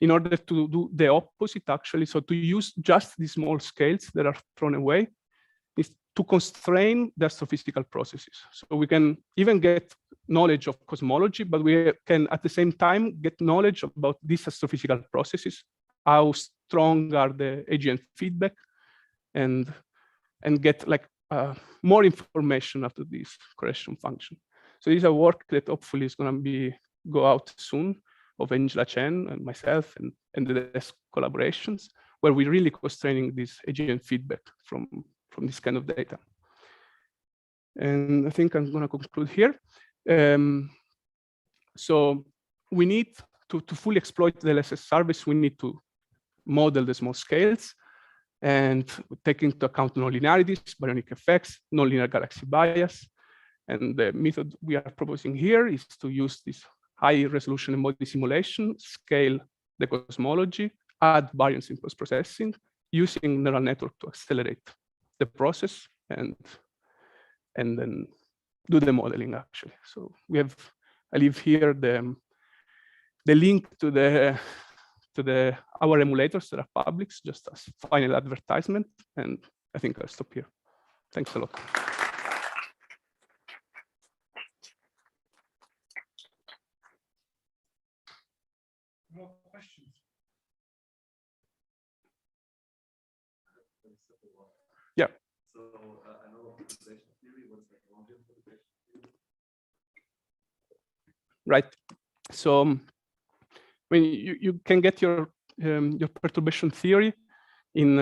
in order to do the opposite, actually. So to use just these small scales that are thrown away is to constrain the astrophysical processes. So we can even get knowledge of cosmology, but we can at the same time get knowledge about these astrophysical processes, how strong are the AGN feedback, and get like more information after this correlation function. So this is a work that hopefully is going to go out soon, of Angela Chen and myself and the desk collaborations, where we're really constraining this AGN feedback from this kind of data. And I think I'm going to conclude here. So we need to fully exploit the LSS service, we need to model the small scales and take into account nonlinearities, baryonic effects, nonlinear galaxy bias. And the method we are proposing here is to use this high resolution embodied simulation, scale the cosmology, add baryons in post-processing, using neural network to accelerate the process and then do the modeling actually. So I leave here the link to our emulators that are public, just as final advertisement, and I think I'll stop here. Thanks a lot. No questions. Yeah. So I know computational theory. What's the technology of computational theory? Right. So I mean, you can get your perturbation theory in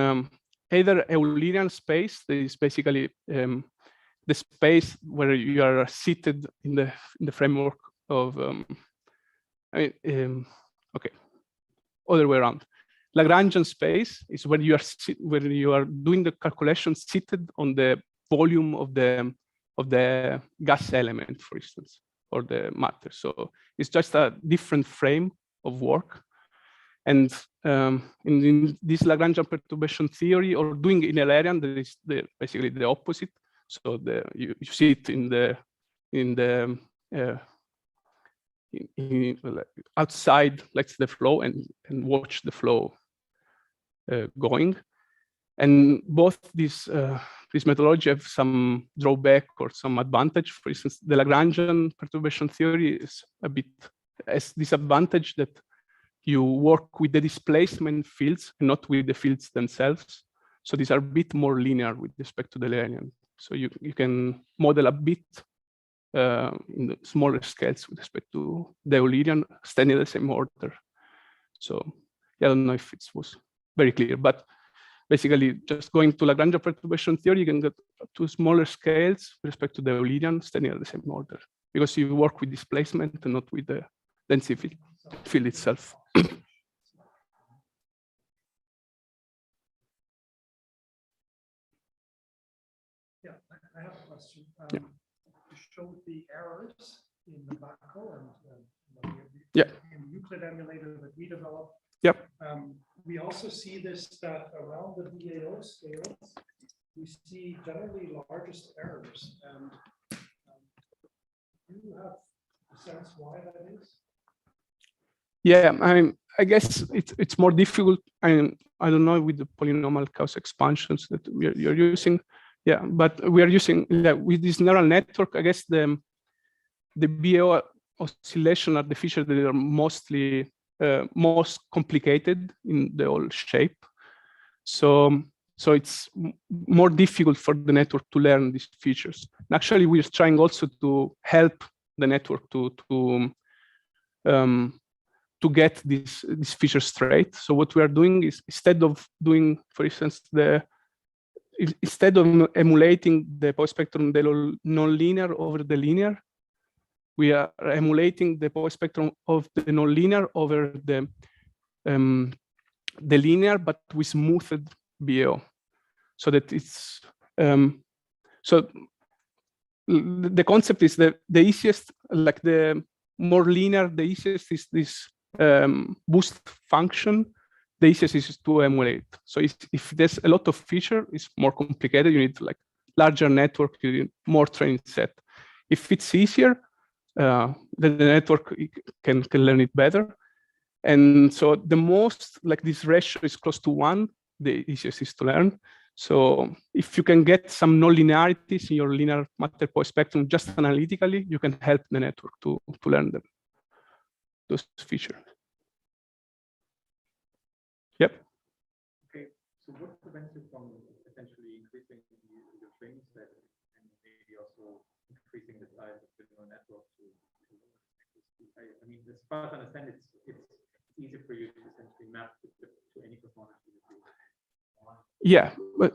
either a Eulerian space, that is basically the space where you are seated in the framework of okay, other way around. Lagrangian space is where you are doing the calculation seated on the volume of the gas element, for instance, or the matter. So it's just a different frame of work. And in this Lagrangian perturbation theory, or doing in Eulerian, there is basically the opposite. So you see it outside, let's the flow and watch the flow going. And both this methodology have some drawback or some advantage. For instance, the Lagrangian perturbation theory is a bit has this advantage that you work with the displacement fields and not with the fields themselves. So these are a bit more linear with respect to the Eulerian. So you can model a bit in the smaller scales with respect to the Eulerian, staying in the same order. So yeah, I don't know if it was very clear, but basically just going to Lagrangian perturbation theory, you can get to smaller scales with respect to the Eulerian, staying in the same order, because you work with displacement and not with the density field itself. Yeah, I have a question. Yeah. You showed the errors in the backhoe and Yeah. in the Euclid emulator that we developed. Yep. We also see this, that around the BAO scales, we see generally largest errors. And do you have a sense why that is? Yeah, I guess it's more difficult. I don't know with the polynomial Gauss expansions that you're using. Yeah, but we are using with this neural network. I guess the BAO oscillation are the features that are mostly most complicated in the whole shape. So it's more difficult for the network to learn these features. And actually, we're trying also to help the network to get these features straight. So what we are doing is, instead of doing, for instance, instead of emulating the Poiss spectrum the nonlinear over the linear, we are emulating the Poiss spectrum of the nonlinear over the linear, but with smoothed BAO, so that it's so the concept is that the easiest, like the more linear, the easiest is this boost function. The easiest is to emulate. So if there's a lot of feature, it's more complicated. You need like larger network, you need more training set. If it's easier, then the network can learn it better. And so the most, like this ratio is close to 1, the easiest is to learn. So if you can get some nonlinearities in your linear matter Poiss spectrum just analytically, you can help the network to learn them, those features. Yep. Okay, so what prevents you from essentially increasing the training set and maybe also increasing the size of the neural network to I mean, as far as I understand, it's easy for you to essentially map to any cosmology that you want. Yeah, but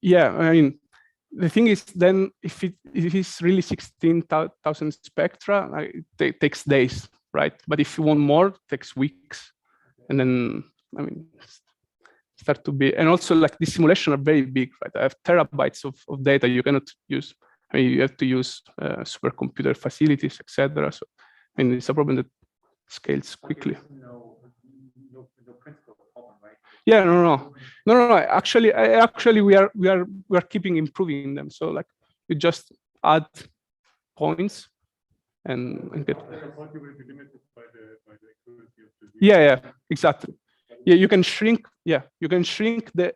yeah. I mean, the thing is, then if it is really 16,000 spectra, it takes days, right? But if you want more, it takes weeks, and then I mean, start to be. And also, like these simulations are very big, right? I have terabytes of data you cannot use. I mean, you have to use supercomputer facilities, etc. So, I mean, it's a problem that scales quickly. No principal problem, right? Yeah, no. Actually, we are keeping improving them. So, like, we just add points and get. Yeah, exactly. Yeah, you can shrink. Yeah, you can shrink the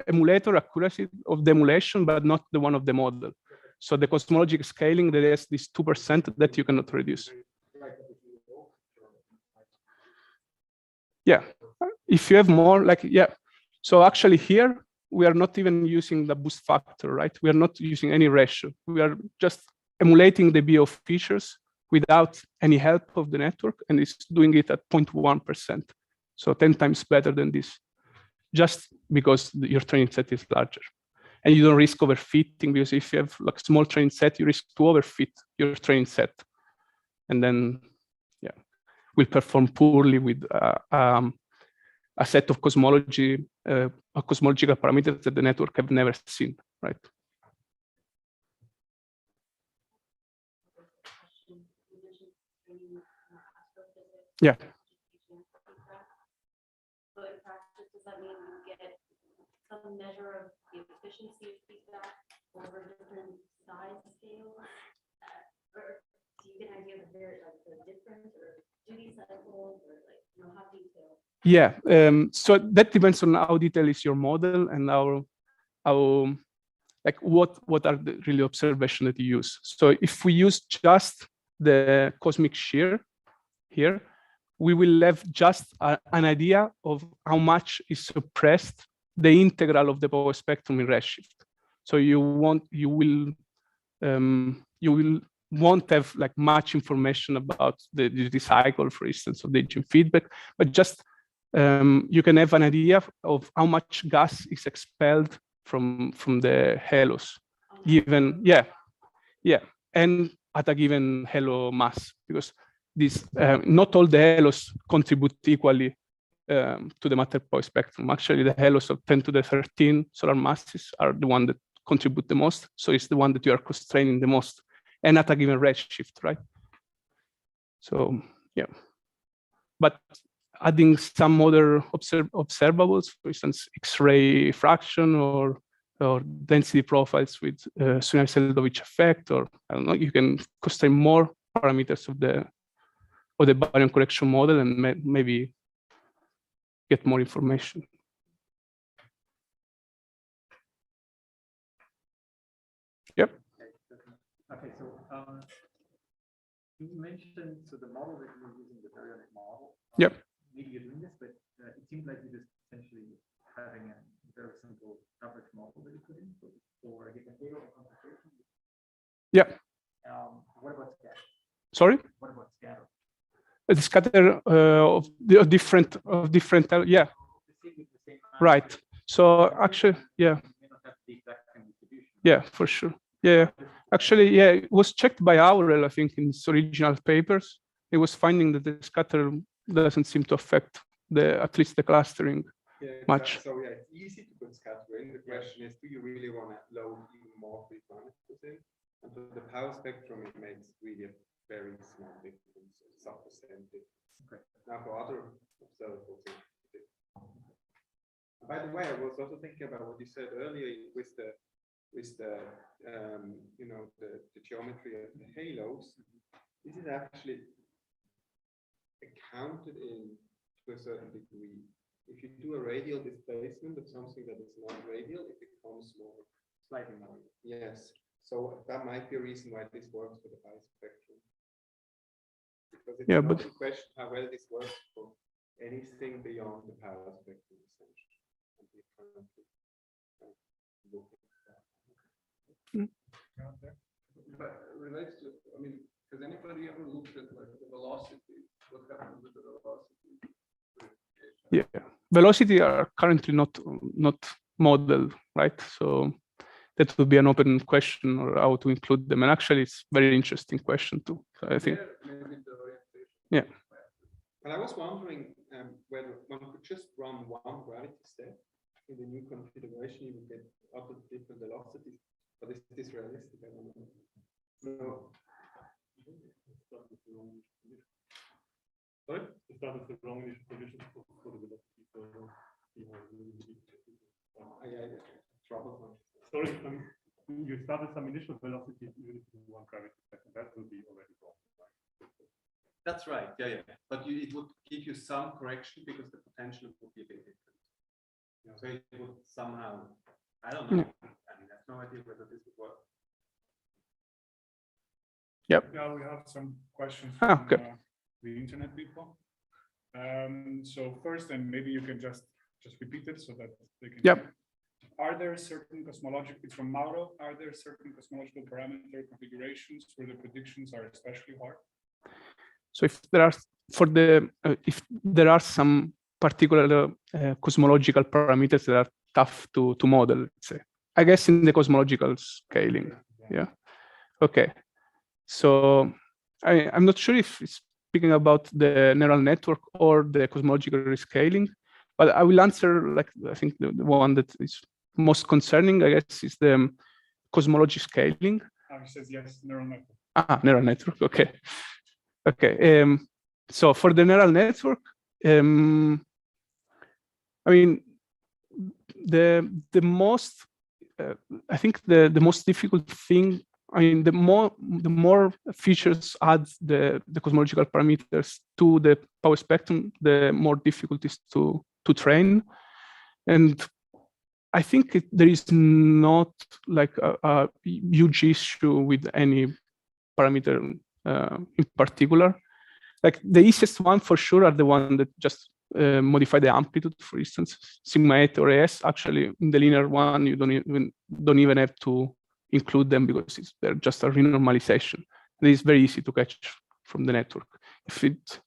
emulator accuracy of the emulation, but not the one of the model. So the cosmological scaling, there is this 2% that you cannot reduce. Yeah, if you have more, like, yeah. So actually here, we are not even using the boost factor, right? We are not using any ratio. We are just emulating the BAO features without any help of the network, and it's doing it at 0.1%. So 10 times better than this, just because your training set is larger. And you don't risk overfitting, because if you have like small training set, you risk to overfit your training set. And then, yeah, will perform poorly with a set of cosmological parameters that the network have never seen, right? Yeah. So in practice, does that mean you get some measure of the efficiency of feedback over different size scales? Or do you get an idea of the difference or duty cycles or how detailed? Yeah, so that depends on how detailed is your model and how like what are the really observation that you use. So if we use just the cosmic shear here, we will have just an idea of how much is suppressed the integral of the power spectrum in redshift. So you won't have like much information about the duty cycle, for instance, of the aging feedback, but just you can have an idea of how much gas is expelled from the halos, given and at a given halo mass, because this not all the halos contribute equally to the matter power spectrum. Actually, the halos of 10 to the 13 solar masses are the one that contribute the most. So it's the one that you are constraining the most, and at a given redshift, right? So yeah, but adding some other observables, for instance, X-ray fraction or density profiles with Sunyaev-Seldovich effect, or I don't know, you can constrain more parameters of the baryon correction model and maybe get more information. Yep. Okay, so you mentioned the model that you're using, the baryonic model. Yep. Maybe you're doing this, but it seems like you're just essentially having a very simple coverage model that you put in for a given halo or concentration. Yeah. What about scatter? Sorry? What about scatter? The scatter of different yeah. Right. So actually, yeah. Yeah, for sure. Yeah, actually, yeah, it was checked by Aurel, I think, in his original papers. It was finding that the scatter doesn't seem to affect at least the clustering much. So yeah, it's easy to put scatter in. The question is, do you really want to load even more free particles in? And for the power spectrum, it makes really a very small difference, sub-percent difference. Okay. Now for other observables, by the way, I was also thinking about what you said earlier with the you know, the geometry of the halos. This is actually accounted in to a certain degree. If you do a radial displacement of something that is not radial, it becomes more slightly more. Yes. So that might be a reason why this works for the high spectrum. Because it's not a question how well this works for anything beyond the power spectrum, essentially. But relates to, I mean, has anybody ever looked at like the velocity? What happens with the velocity? Yeah, velocity are currently not modeled, right? So that would be an open question, or how to include them. And actually, it's a very interesting question too. So I think. Yeah. But I was wondering whether one could just run one gravity step in the new configuration, you would get other different velocities. But is this realistic? I don't know. No. Sorry? It started the wrong initial conditions for the velocity. So Trouble. Sorry, you started some initial velocities even if you want gravity second. That will be already wrong. That's right. Yeah. But it would give you some correction because the potential would be a bit different. You know, so it would somehow, I don't know. I mean, I have no idea whether this would work. Yep. Yeah, we have some questions from the internet people. So first, and maybe you can just repeat it so that they can. Yep. Are there certain cosmological? It's from Mauro. Are there certain cosmological parameter configurations where the predictions are especially hard? So if there are some particular cosmological parameters that are tough to model, let's say, I guess in the cosmological scaling. Yeah. Okay. So I'm not sure if it's speaking about the neural network or the cosmological rescaling, but I will answer, like, I think the one that is most concerning, I guess, is the cosmology scaling. He says yes, neural network. Neural network. Okay. Okay. So for the neural network, I mean, the most I think the most difficult thing. I mean, the more features add the cosmological parameters to the power spectrum, the more difficult it is to train. And I think there is not like a huge issue with any parameter in particular. Like the easiest one for sure are the one that just modify the amplitude, for instance, sigma 8 or AS. Actually, in the linear one, you don't even have to include them because they're just a renormalization. And it's very easy to catch from the network. If it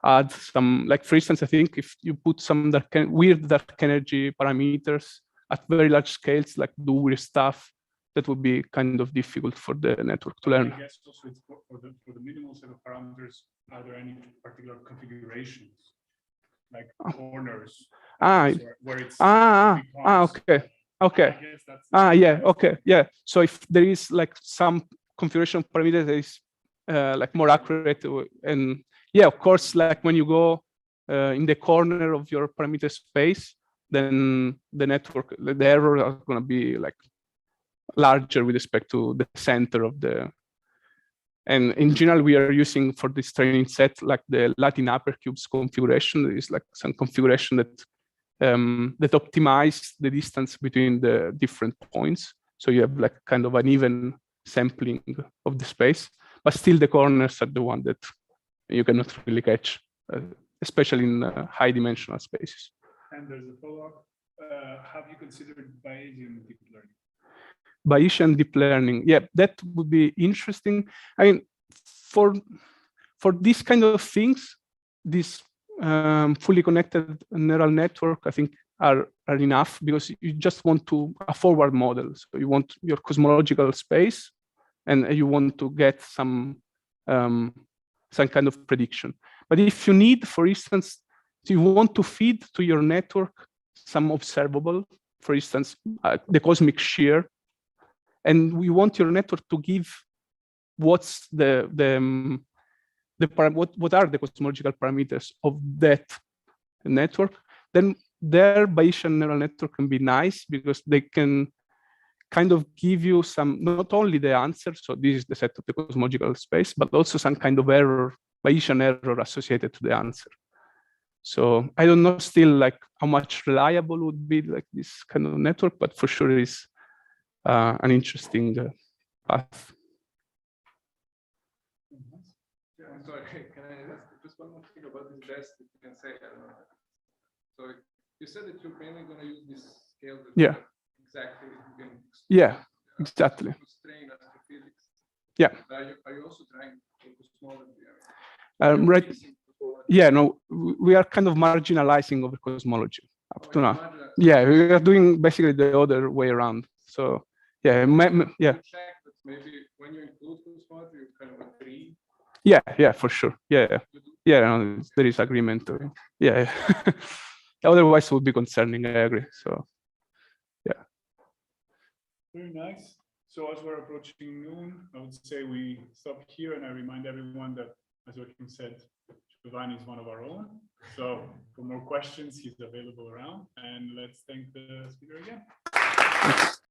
adds some, like for instance, I think if you put some weird dark energy parameters at very large scales, like do weird stuff, that would be kind of difficult for the network to learn. I guess also it's for the minimal set of parameters, are there any particular configurations, like corners, where it's okay. Yeah, okay, yeah. So if there is like some configuration parameter that is like more accurate, and yeah, of course, like when you go in the corner of your parameter space, then the network, the error are going to be like larger with respect to the center of the. And in general, we are using for this training set like the Latin hypercubes configuration. There is like some configuration that that optimize the distance between the different points. So you have like kind of an even sampling of the space, but still the corners are the one that you cannot really catch, especially in high dimensional spaces. And there's a follow-up. Have you considered Bayesian deep learning? Bayesian deep learning, yeah, that would be interesting. I mean, for these kind of things, these fully connected neural network, I think, are enough because you just want a forward model. So you want your cosmological space, and you want to get some kind of prediction. But if you need, for instance, you want to feed to your network some observable, for instance, the cosmic shear, and we want your network to give what's what are the cosmological parameters of that network, then their Bayesian neural network can be nice because they can kind of give you some, not only the answer, so this is the set of the cosmological space, but also some kind of error, Bayesian error associated to the answer. So I don't know still like how much reliable would be like this kind of network, but for sure is an interesting path. Yeah, I'm sorry. Can I ask just one more thing about this best? If you can say, I don't know. So you said that you're mainly going to use this scale. Yeah. Exactly. Yeah. Exactly. Strain astrophysics. Yeah. Are you also trying to cosmology? Right. Yeah. No, we are kind of marginalizing over cosmology up to now. Yeah, we are doing basically the other way around. So yeah, yeah. Check that maybe when you include cosmology, you kind of agree. Yeah, for sure. Yeah, no, there is agreement. Yeah. Otherwise, it would be concerning. I agree. So, yeah. Very nice. So as we're approaching noon, I would say we stop here, and I remind everyone that, as Joachim said, Giovanni is one of our own. So for more questions, he's available around. And let's thank the speaker again.